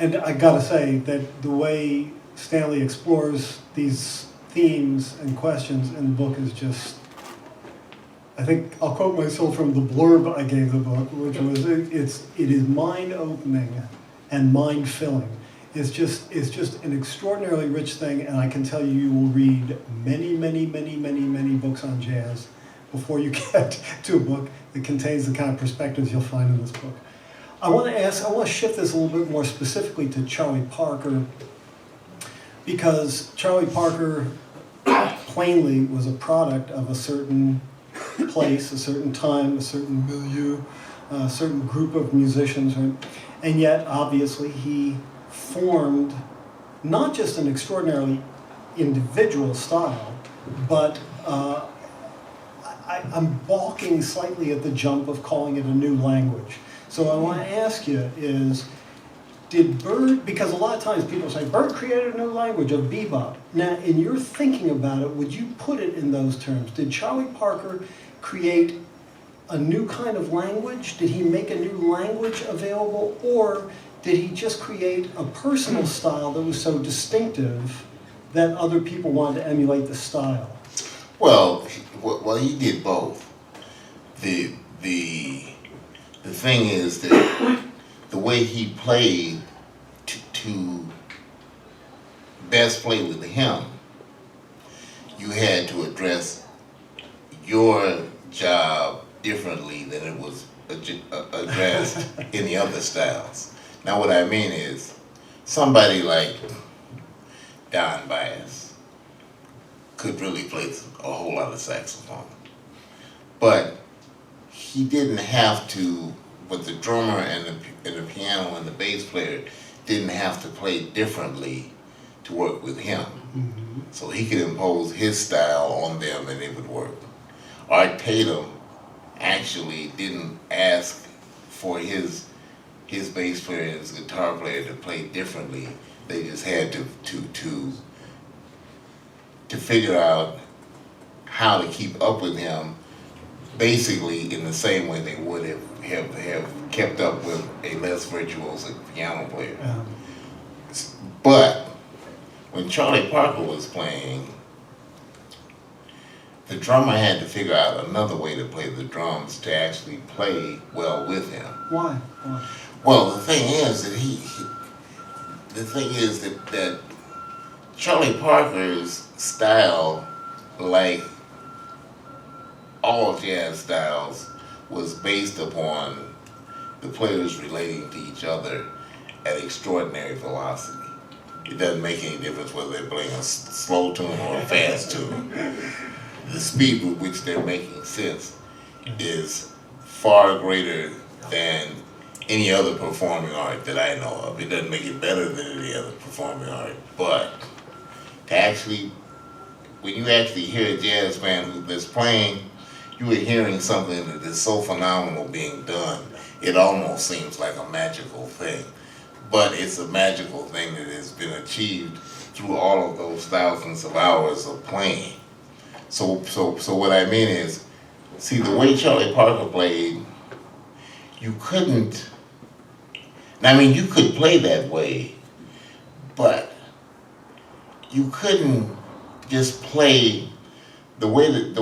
And I gotta say that the way Stanley explores these themes and questions in the book is just, I think I'll quote myself from the blurb I gave the book, which was, it is mind-opening and mind-filling. It's just an extraordinarily rich thing, and I can tell you, you will read many books on jazz before you get to a book that contains the kind of perspectives you'll find in this book. I want to shift this a little bit more specifically to Charlie Parker, because Charlie Parker plainly was a product of a certain place, a certain time, a certain milieu, a certain group of musicians, and yet obviously he formed not just an extraordinarily individual style, but I'm balking slightly at the jump of calling it a new language. So I want to ask you is, did Bird, because a lot of times people say, Bird created a new language of bebop. Now, in your thinking about it, would you put it in those terms? Did Charlie Parker create a new kind of language? Did he make a new language available? Or did he just create a personal style that was so distinctive that other people wanted to emulate the style? Well, he did both. The thing is that the way he played to best play with him, you had to address your job differently than it was addressed in the other styles. Now what I mean is, somebody like Don Bias could really play a whole lot of saxophone, but he didn't have to, but the drummer and the piano and the bass player didn't have to play differently to work with him. Mm-hmm. So he could impose his style on them and it would work. Art Tatum actually didn't ask for his bass player and his guitar player to play differently. They just had to figure out how to keep up with him, basically in the same way they would have kept up with a less virtuoso piano player. But when Charlie Parker was playing, the drummer had to figure out another way to play the drums to actually play well with him. Why? Well, the thing is that Charlie Parker's style, like all jazz styles, was based upon the players relating to each other at extraordinary velocity. It doesn't make any difference whether they're playing a slow tune or a fast tune. The speed with which they're making sense is far greater than any other performing art that I know of. It doesn't make it better than any other performing art, but to actually, when you actually hear a jazz band that's playing, you are hearing something that is so phenomenal being done, it almost seems like a magical thing. But it's a magical thing that has been achieved through all of those thousands of hours of playing. So what I mean is, see, the way Charlie Parker played, you couldn't, I mean, you could play that way, but you couldn't just play the way that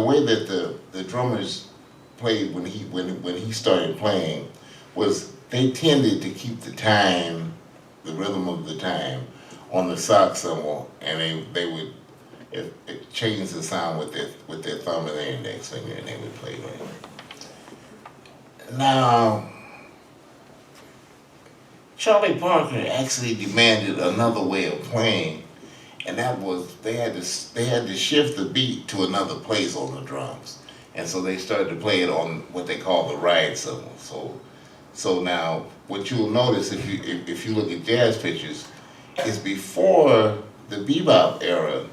the drummers played when he started playing was they tended to keep the time, the rhythm of the time, on the sax cymbal, and they would change the sound with their thumb and their index finger, and they would play that. Now, Charlie Parker actually demanded another way of playing, and that was they had to shift the beat to another place on the drums, and so they started to play it on what they call the ride cymbal. So now what you'll notice if you look at jazz pictures is before the bebop era,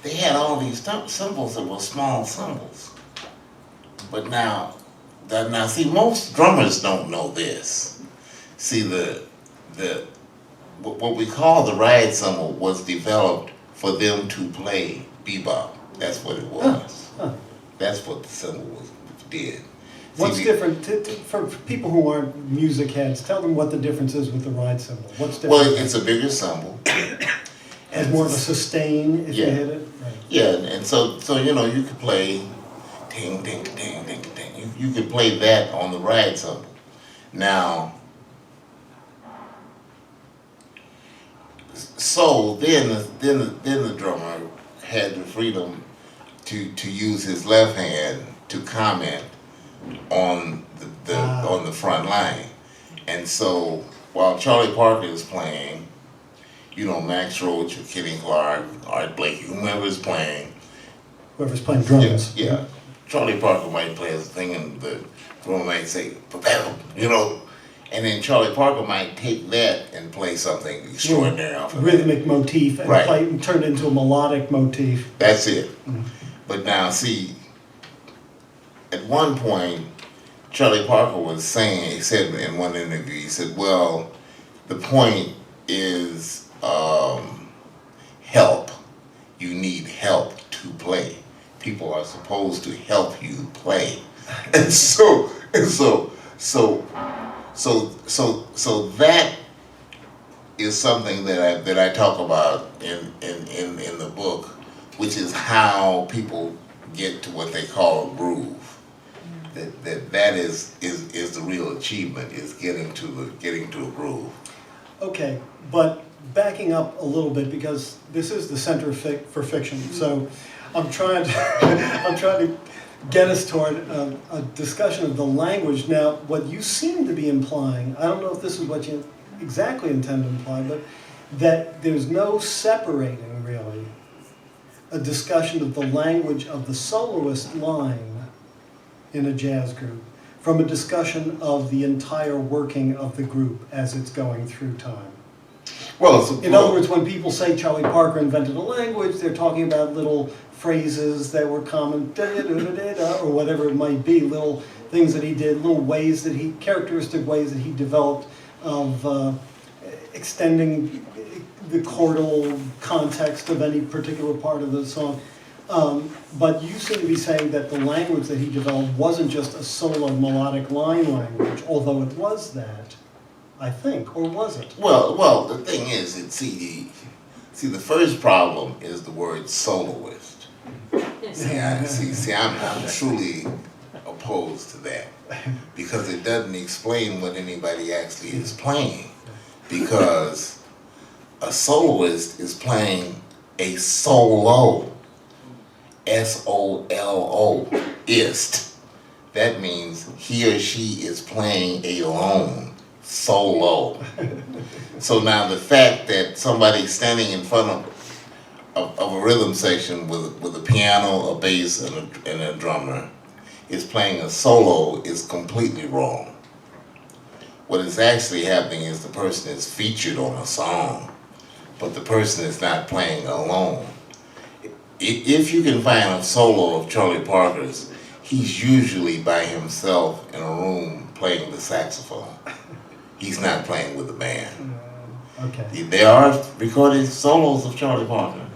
they had all these cymbals that were small cymbals, but now see, most drummers don't know this. See, what we call the ride cymbal was developed for them to play bebop. That's what it was. That's what the cymbal did. What's different, for people who aren't music heads, tell them what the difference is with the ride cymbal. What's different? Well, it's a bigger cymbal. Has more of a sustain if you Yeah. hit it? Right. Yeah, and so you know, you could play ding, ding, ding, ding, ding. You could play that on the ride cymbal. Now, so then the drummer had the freedom to use his left hand to comment on on the front line. And so while Charlie Parker is playing, you know, Max Roach or Kenny Clark, Art Blakey, whomever is playing. Whoever's playing drums. Yeah. Charlie Parker might play his thing and the drummer might say, "Propel," you know. And then Charlie Parker might take that and play something extraordinary off of Rhythmic motif and Right. turn it into a melodic motif. That's it. But now, see, at one point, Charlie Parker was saying, he said in one interview, he said, well, the point is help. You need help to play. People are supposed to help you play. And so that is something that I talk about in the book, which is how people get to what they call a groove. That is the real achievement, is getting to a groove. Okay, but backing up a little bit, because this is the Center for Fiction, so I'm trying to get us toward a discussion of the language. Now, what you seem to be implying, I don't know if this is what you exactly intend to imply, but that there's no separating, really, a discussion of the language of the soloist line in a jazz group from a discussion of the entire working of the group as it's going through time. Well, In other words, when people say Charlie Parker invented a language, they're talking about little phrases that were common, da-da-da-da-da, or whatever it might be, little things that he did, little ways that characteristic ways that he developed of extending the chordal context of any particular part of the song. But you seem to be saying that the language that he developed wasn't just a solo melodic line language, although it was that, I think, or was it? Well, the thing is, the first problem is the word soloist. I'm truly opposed to that, because it doesn't explain what anybody actually is playing. Because a soloist is playing a solo, S-O-L-O, ist. That means he or she is playing alone, solo. So now the fact that somebody's standing in front of a rhythm section with a piano, a bass, and a drummer is playing a solo is completely wrong. What is actually happening is the person is featured on a song, but the person is not playing alone. If you can find a solo of Charlie Parker's, he's usually by himself in a room playing the saxophone. He's not playing with a band. Okay. There are recorded solos of Charlie Parker.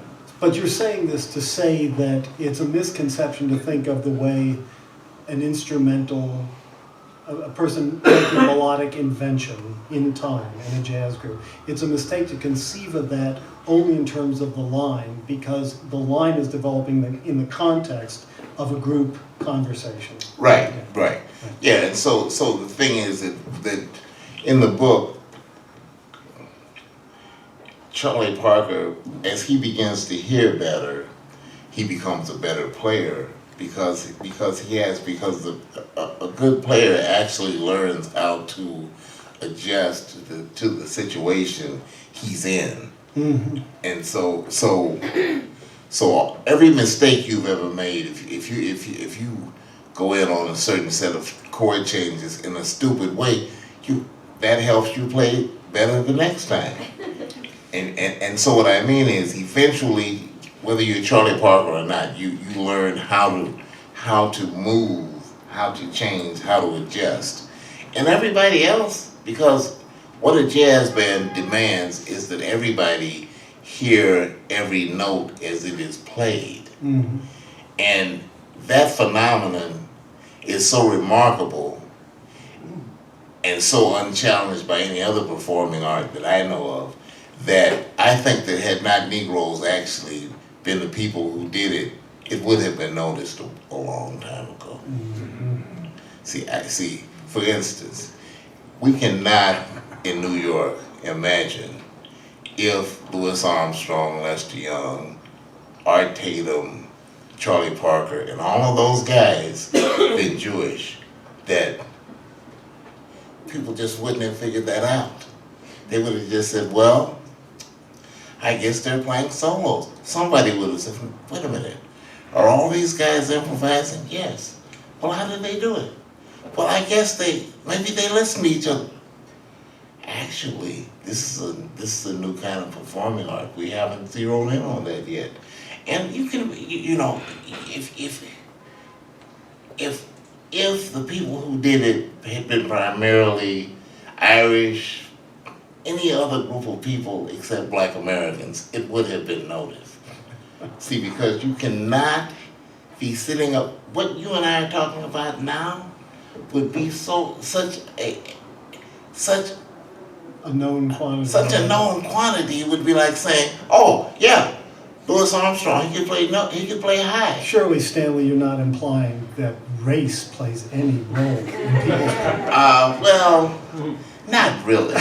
But you're saying this to say that it's a misconception to think of the way an instrumental, a person making a melodic invention in time in a jazz group. It's a mistake to conceive of that only in terms of the line, because the line is developing in the context of a group conversation. Right. Yeah, and so the thing is that in the book, Charlie Parker, as he begins to hear better, he becomes a better player, because a good player actually learns how to adjust to the situation he's in. Mm-hmm. And so every mistake you've ever made, if you go in on a certain set of chord changes in a stupid way, that helps you play better the next time. And so what I mean is, eventually, whether you're Charlie Parker or not, you learn how to move, how to change, how to adjust. And everybody else, because what a jazz band demands is that everybody hear every note as it is played. Mm-hmm. And that phenomenon is so remarkable and so unchallenged by any other performing art that I know of, that I think that had not Negroes actually been the people who did it, it would have been noticed a long time ago. See, for instance, we cannot in New York imagine if Louis Armstrong, Lester Young, Art Tatum, Charlie Parker, and all of those guys been Jewish, that people just wouldn't have figured that out. They would have just said, well, I guess they're playing solos. Somebody would have said, wait a minute, are all these guys improvising? Yes. Well, how did they do it? Well, I guess maybe they listen to each other. Actually, this is a new kind of performing art. We haven't zeroed in on that yet. And you can, you know, if the people who did it had been primarily Irish, any other group of people except Black Americans, it would have been noticed. See, because you cannot be sitting up, what you and I are talking about now would be such A known quantity. such a known quantity. It would be like saying, oh yeah, Louis Armstrong, he could play high. Surely, Stanley, you're not implying that race plays any role in people's Well, not really.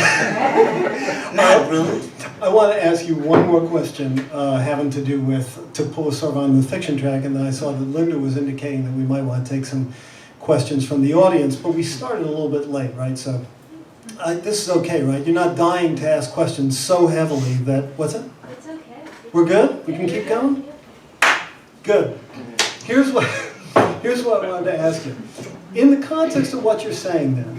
Not really. I want to ask you one more question having to do with, to pull us sort of on the fiction track, and then I saw that Linda was indicating that we might want to take some questions from the audience, but we started a little bit late, right? So this is okay, right? You're not dying to ask questions so heavily that, what's it? It's okay. We're good? We can keep going? Good. Here's what I wanted to ask you. In the context of what you're saying then,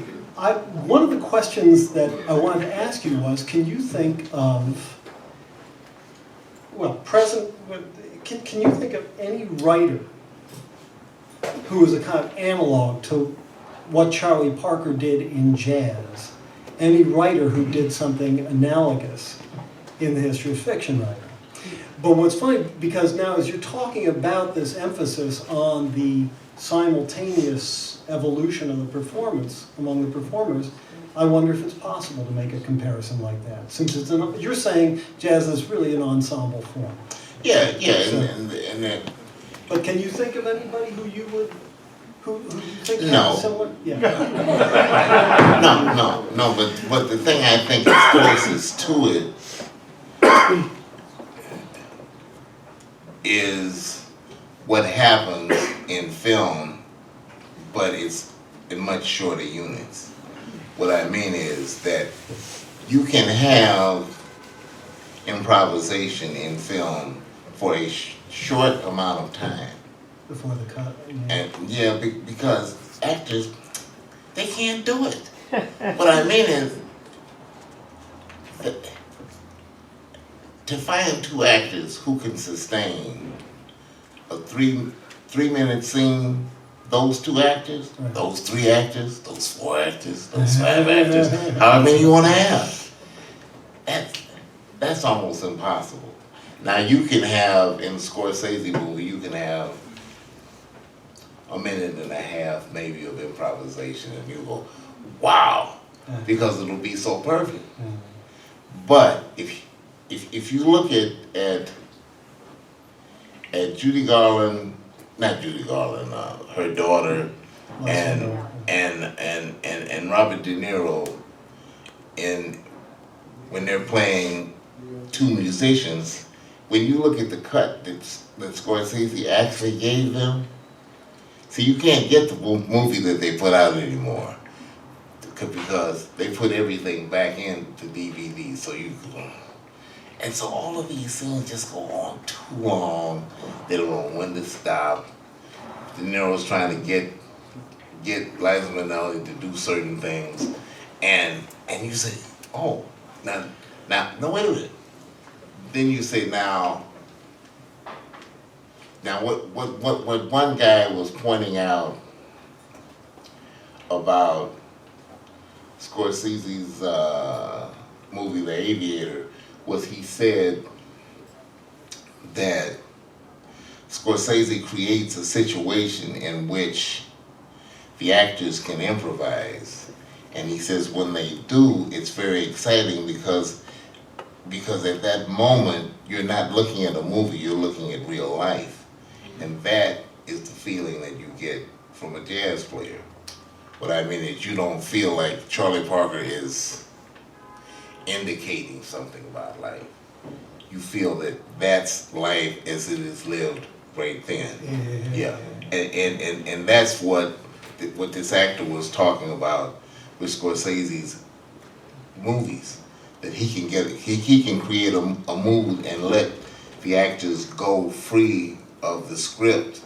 one of the questions that I wanted to ask you was, can you think of, well, can you think of any writer who is a kind of analog to what Charlie Parker did in jazz? Any writer who did something analogous in the history of fiction writing? But what's funny, because now as you're talking about this emphasis on the simultaneous evolution of the performance among the performers, I wonder if it's possible to make a comparison like that. Since you're saying jazz is really an ensemble form. Yeah, So- and that. But can you think of anybody who you would, who you think No. has similar? Yeah. No, but the thing I think is closest to it is what happens in film, but it's in much shorter units. What I mean is that you can have improvisation in film for a short amount of time. Before the cut. Yeah. And because actors, they can't do it. What I mean is that to find two actors who can sustain a three-minute scene, those two actors, Right. those three actors, those four actors, those five actors, however many you want to have, that's almost impossible. Now you can have, in the Scorsese movie, you can have a minute and a half maybe of improvisation and you go, wow, because it'll be so perfect. But if you look at Judy Garland, not Judy Garland, her daughter, and Robert De Niro, when they're playing two musicians, when you look at the cut that Scorsese actually gave them, see, you can't get the movie that they put out anymore because they put everything back into DVD, so you can. And so all of these scenes just go on too long. They don't know when to stop. De Niro's trying to get Liza Minnelli to do certain things, and you say, oh, now wait a minute. Then you say now what one guy was pointing out about Scorsese's movie The Aviator was he said that Scorsese creates a situation in which the actors can improvise. And he says when they do, it's very exciting because at that moment you're not looking at a movie, you're looking at real life. And that is the feeling that you get from a jazz player. What I mean is you don't feel like Charlie Parker is indicating something about life. You feel that that's life as it is lived right then. Yeah. And that's what this actor was talking about with Scorsese's movies. That he can create a mood and let the actors go free of the script,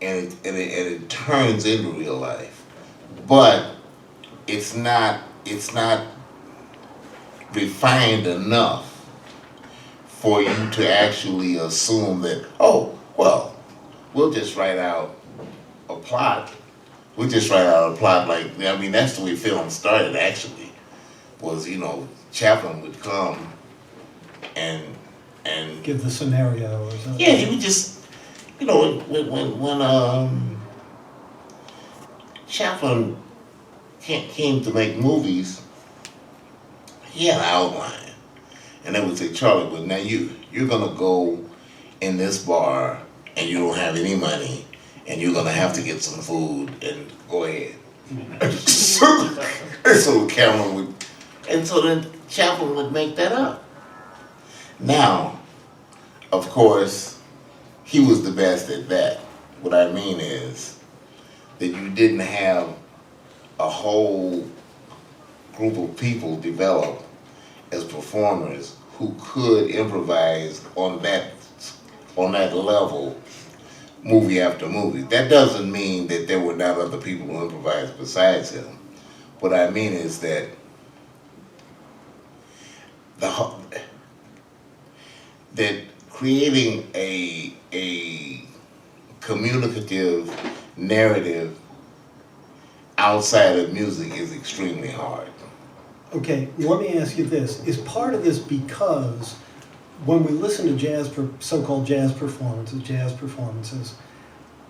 and it turns into real life. But it's not refined enough for you to actually assume that, oh, well, we'll just write out a plot. We'll just write out a plot like, I mean, that's the way film started actually, was, Chaplin would come and Give the scenario or something. yeah, he would just, when Chaplin came to make movies, he had an outline. And they would say, Charlie, well, now you're going to go in this bar and you don't have any money and you're going to have to get some food and go ahead. So Cameron would, and so then Chaplin would make that up. Now, of course, he was the best at that. What I mean is that you didn't have a whole group of people develop as performers who could improvise on that level, movie after movie. That doesn't mean that there were not other people who improvised besides him. What I mean is that that creating a communicative narrative outside of music is extremely hard. Okay, let me ask you this. Is part of this because when we listen to so-called jazz performances,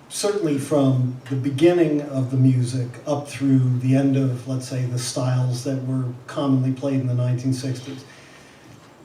certainly from the beginning of the music up through the end of, let's say, the styles that were commonly played in the 1960s,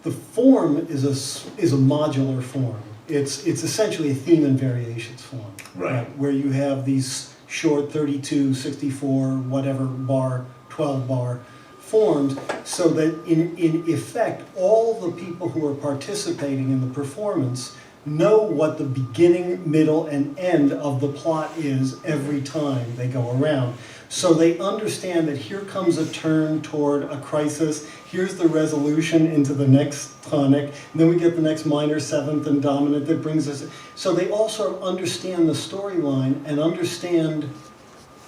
the form is a modular form. It's essentially a theme and variations form, right? Where you have these short 32, 64, whatever bar, 12 bar forms, so that in effect all the people who are participating in the performance know what the beginning, middle, and end of the plot is every time they go around. So they understand that here comes a turn toward a crisis, here's the resolution into the next tonic, and then we get the next minor seventh and dominant that brings us. So they also understand the storyline and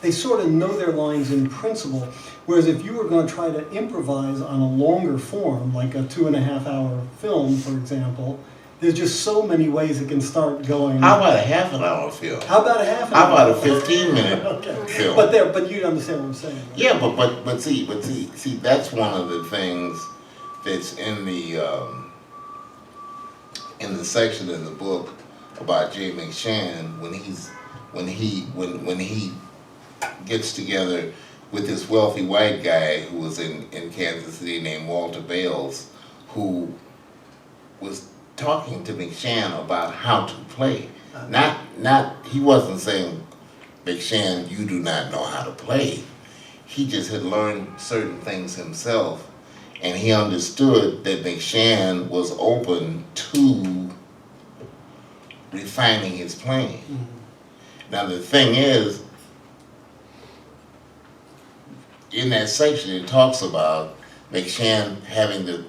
they sort of know their lines in principle. Whereas if you were going to try to improvise on a longer form, like a 2.5 hour film, for example, there's just so many ways it can start going. How about a half an hour film? How about a half an hour? How about a 15-minute okay. film? But you understand what I'm saying, right? Yeah, but see, that's one of the things that's in the section in the book about Jay McShann when he gets together with this wealthy white guy who was in Kansas City named Walter Bales, who was talking to McShann about how to play. He wasn't saying, McShann, you do not know how to play. He just had learned certain things himself, and he understood that McShann was open to refining his playing. Mm-hmm. Now the thing is, in that section it talks about McShann having to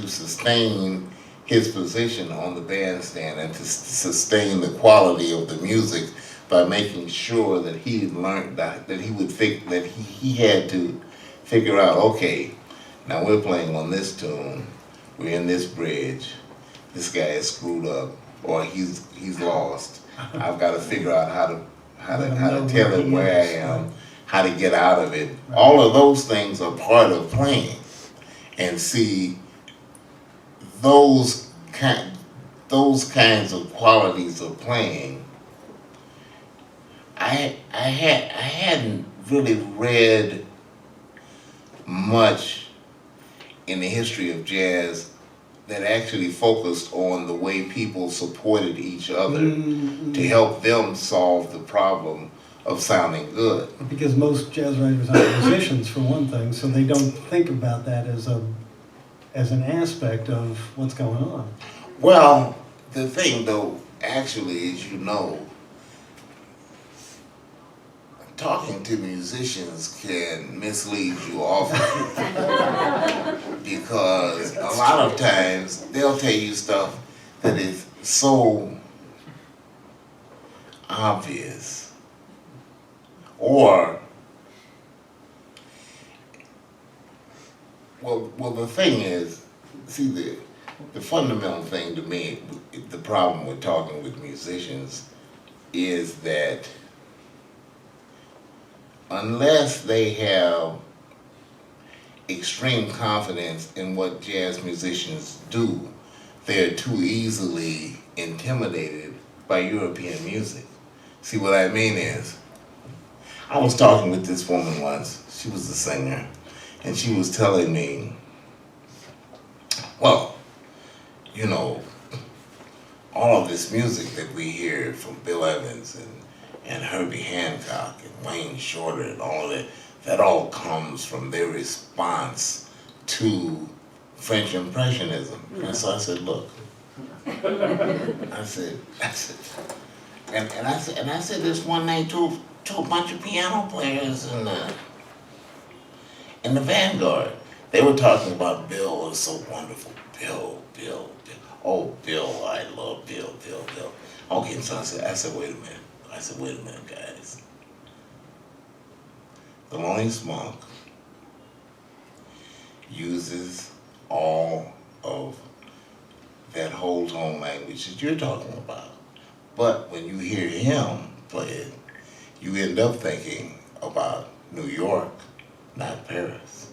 sustain his position on the bandstand and to sustain the quality of the music by making sure that he had learned that he had to figure out, okay, now we're playing on this tune, we're in this bridge, this guy is screwed up or he's lost. I've got to figure out how to tell him where I am, how to get out of it. Right. All of those things are part of playing. And see, those kinds of qualities of playing, hadn't really read much in the history of jazz that actually focused on the way people supported each other to help them solve the problem of sounding good. Because most jazz writers are musicians, for one thing, so they don't think about that as an aspect of what's going on. Well, the thing though, actually, as you know, talking to musicians can mislead you often because a lot of times they'll tell you stuff that is so obvious, or well the thing is, see, the fundamental thing to me, the problem with talking with musicians is that unless they have extreme confidence in what jazz musicians do, they're too easily intimidated by European music. See, what I mean is, I was talking with this woman once, she was a singer, and she was telling me, well, you know, all of this music that we hear from Bill Evans and Herbie Hancock and Wayne Shorter and all of that, that all comes from their response to French Impressionism. And so I said, look, I said, and I said this one night to a bunch of piano players in the Vanguard. They were talking about Bill was so wonderful. Bill. Oh, Bill, I love Bill. Okay, so I said, wait a minute, guys. Thelonious Monk uses all of that whole tone language that you're talking about. But when you hear him play it, you end up thinking about New York, not Paris.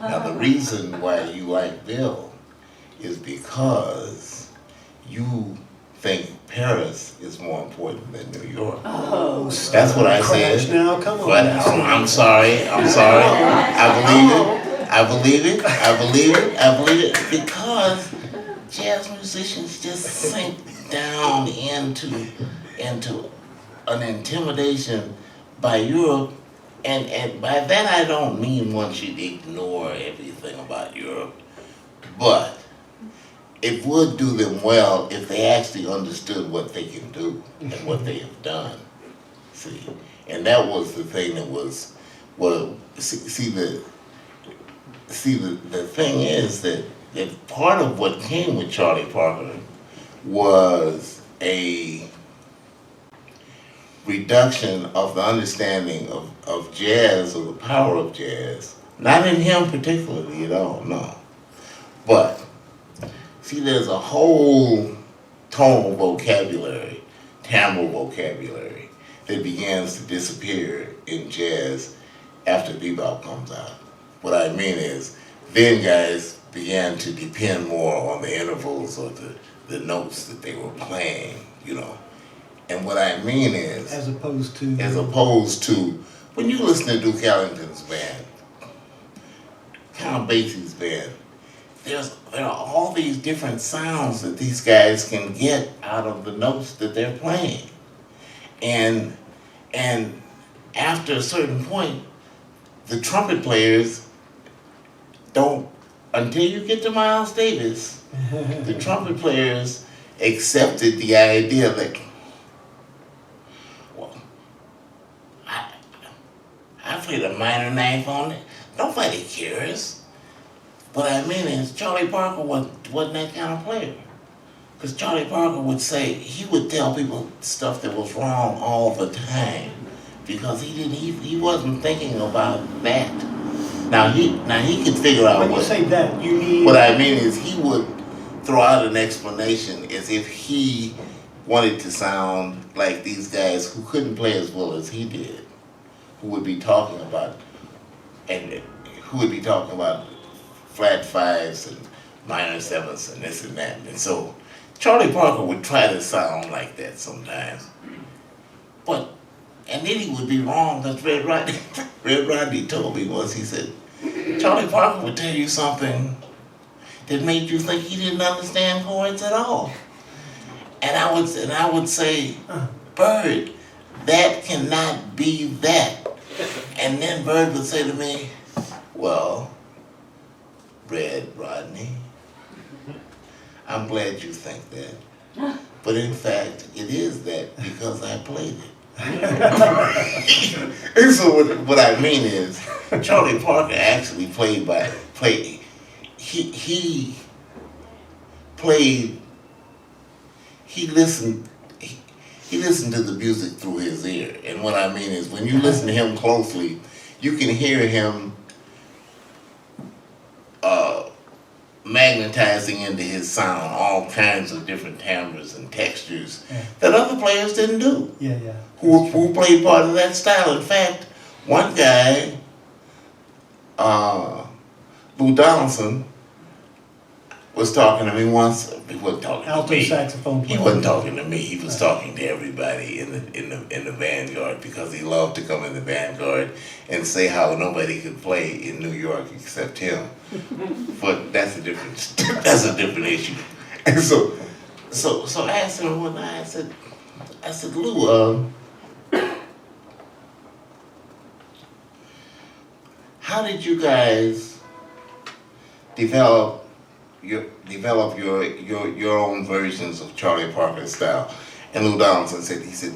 Now, the reason why you like Bill is because you think Paris is more important than New York. Oh, that's what I said. Now, come on. But I'm sorry. I believe it because jazz musicians just sink down into an intimidation by Europe, and by that I don't mean one should ignore everything about Europe, but it would do them well if they actually understood what they can do and what they have done. See, and that was the thing that was, well, the thing is that part of what came with Charlie Parker was a reduction of the understanding of jazz, or the power of jazz. Not in him particularly at all, no. But, see, there's a whole tonal vocabulary, timbral vocabulary, that begins to disappear in jazz after bebop comes out. What I mean is, then guys began to depend more on the intervals or the notes that they were playing, you know. And what I mean is, as opposed to when you listen to Duke Ellington's band, Count Basie's band, there are all these different sounds that these guys can get out of the notes that they're playing. And after a certain point, the trumpet players don't, until you get to Miles Davis, the trumpet players accepted the idea that, well, I played a minor ninth on it. Nobody cares. What I mean is, Charlie Parker wasn't that kind of player. Because Charlie Parker would say, he would tell people stuff that was wrong all the time. Because he wasn't thinking about that. Now he could figure out when you say that, you mean... What I mean is, he would throw out an explanation as if he wanted to sound like these guys who couldn't play as well as he did, who would be talking about flat fives and minor sevenths and this and that. And so Charlie Parker would try to sound like that sometimes. But And then he would be wrong. That's Red Rodney. Red Rodney told me once, he said, Charlie Parker would tell you something that made you think he didn't understand chords at all. And I would say, Bird, that cannot be that. And then Bird would say to me, well, Red Rodney, I'm glad you think that. But in fact, it is that because I played it. And so what I mean is, Charlie Parker actually he listened to the music through his ear. And what I mean is, when you listen to him closely, you can hear him magnetizing into his sound all kinds of different timbres and textures that other players didn't do. Who played part of that style. In fact, one guy, Lou Donaldson, was talking to me once. He wasn't talking to me. Alto saxophone player. He wasn't talking to me. He was talking to everybody in the Vanguard, because he loved to come in the Vanguard and say how nobody could play in New York except him. But that's a different issue. And so I asked him one night. I said, Lou, how did you guys develop your own versions of Charlie Parker's style? And Lou Donaldson said,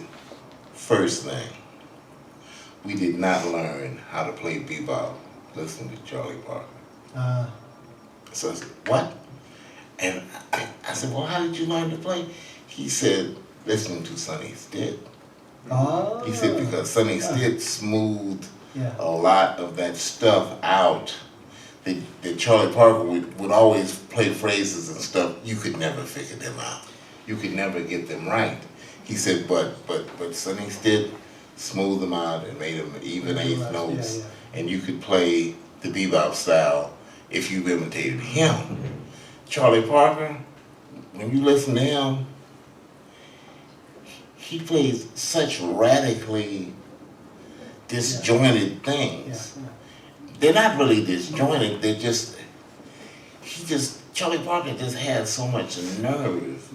first thing, we did not learn how to play bebop listening to Charlie Parker. So I said, what? And I said, well, how did you learn to play? He said, listening to Sonny Stitt. He said, because Sonny Stitt smoothed a lot of that stuff out. That Charlie Parker would always play phrases and stuff, you could never figure them out. You could never get them right. He said, but Sonny Stitt smoothed them out and made them even eighth notes, and you could play the bebop style if you imitated him. Charlie Parker, when you listen to him, he plays such radically disjointed things. They're not really disjointed, Charlie Parker just has so much nerve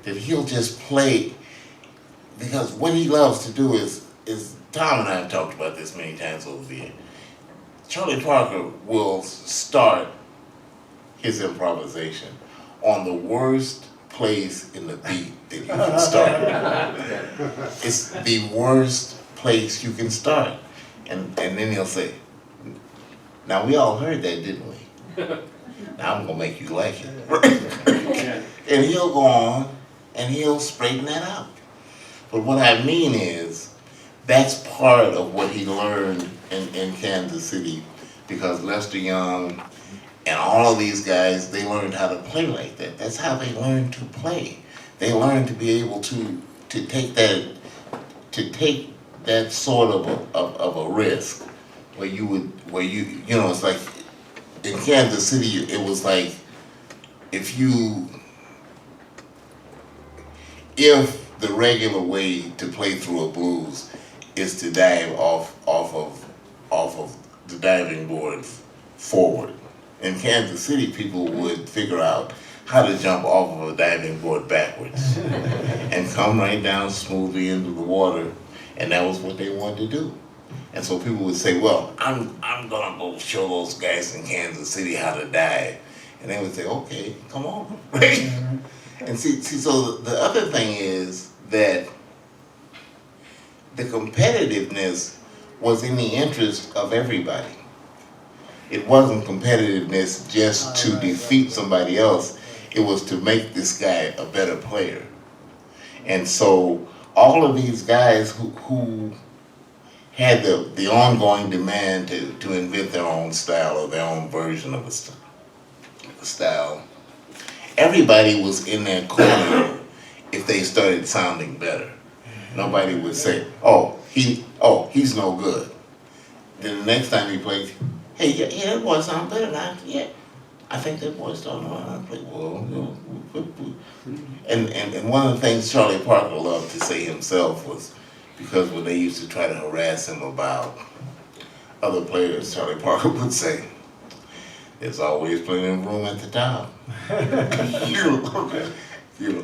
that he'll just play, because what he loves to do is Tom and I have talked about this many times over the years. Charlie Parker will start his improvisation on the worst place in the beat that you can start. It's the worst place you can start. And then he'll say, now we all heard that, didn't we? Now I'm gonna make you like it. And he'll go on and he'll straighten that out. But what I mean is, that's part of what he learned in Kansas City, because Lester Young and all of these guys, they learned how to play like that. That's how they learned to play. They learned to be able to take that sort of a risk, where you know, it's like in Kansas City, it was like if the regular way to play through a blues is to dive off of the diving board forward. In Kansas City, people would figure out how to jump off of a diving board backwards and come right down smoothly into the water, and that was what they wanted to do. And so people would say, well, I'm gonna go show those guys in Kansas City how to dive. And they would say, okay, come on, right? And see, so the other thing is that the competitiveness was in the interest of everybody. It wasn't competitiveness just to defeat somebody else. It was to make this guy a better player. And so all of these guys who had the ongoing demand to invent their own style or their own version of a style, everybody was in their corner if they started sounding better. Nobody would say, he's no good. Then the next time he played, hey, yeah, that boy sounds better now. Yeah, I think that boy started learning how to play. Well, and one of the things Charlie Parker loved to say himself was, Because when they used to try to harass him about other players, Charlie Parker would say, "There's always plenty of room at the top." you know,